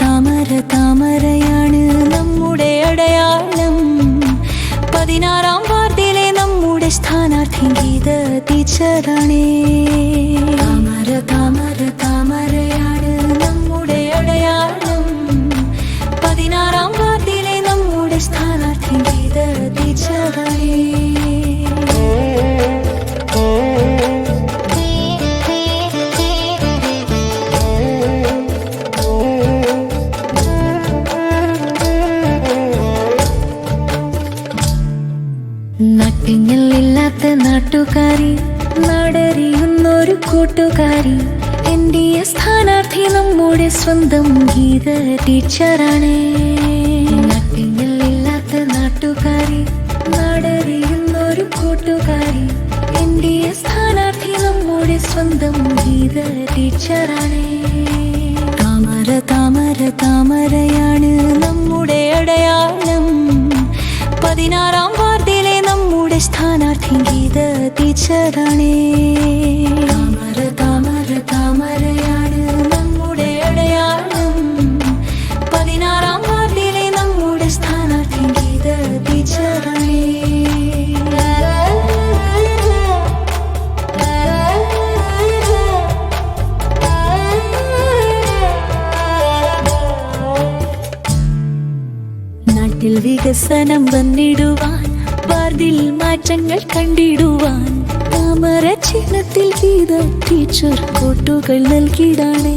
താമര താമരയാണ് നമ്മുടെ അടയാളം. 16-ാം വാർഡിലെ നമ്മുടെ സ്ഥാനാർത്ഥി ഗീത ടീച്ചറാണേ. താമര താമര താമരയാണ് നമ്മുടെ അടയാളം. 16-ാം വാർഡിലെ നമ്മുടെ സ്ഥാനാർത്ഥി ഗീത ടീച്ചറാണേ. നട്ടിങ്ങളില്ലാത്ത നാട്ടുകാരി, നാടറിയുന്നൊരു കൂട്ടുകാരി, NDA സ്ഥാനാർത്ഥി നമ്മുടെ സ്വന്തം ഗീത ടീച്ചറാണ്. നട്ടിങ്ങളില്ലാത്ത നാട്ടുകാരി, നാടറിയുന്നൊരു കൂട്ടുകാരി, NDA സ്ഥാനാർത്ഥി നമ്മുടെ സ്വന്തം ഗീത ടീച്ചറാണ്. താമര താമര താമരയാണ് നമ്മുടെ അടയാളം. 16-ാം വാർഡിലെ നമ്മുടെ സ്ഥാനാർത്ഥി ഗീത ടീച്ചറാണ്. താമര താമര താമരയാണ് നമ്മുടെ അടയാളം. 16-ാം വാർഡിലെ നമ്മുടെ സ്ഥാനാർത്ഥി ഗീത ടീച്ചറാണ്. നാട്ടിൽ വികസനം വന്നിടുവാൻ, വാർഡിൽ മാറ്റങ്ങൾ കണ്ടിടുവാൻ, താമര ചിഹ്നത്തിൽ ഗീത ടീച്ചർ വോട്ടുകൾ നൽകിടാണേ.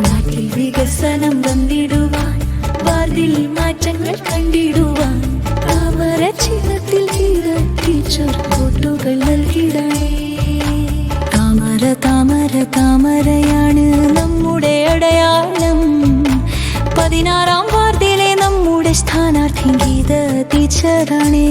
നാട്ടിൽ വികസനം വന്നിടുവാൻ, വാർഡിൽ മാറ്റങ്ങൾ കണ്ടിടുവാൻ, താമര ചിഹ്നത്തിൽ ഗീത ടീച്ചർ വോട്ടുകൾ നൽകിടാണേ. താമര താമര താമരയാണ് നമ്മുടെ അടയാളം. 16-ാം വാർഡിലെ നമ്മുടെ സ്ഥാനാർത്ഥി ഗീത ടീച്ചറാണ്.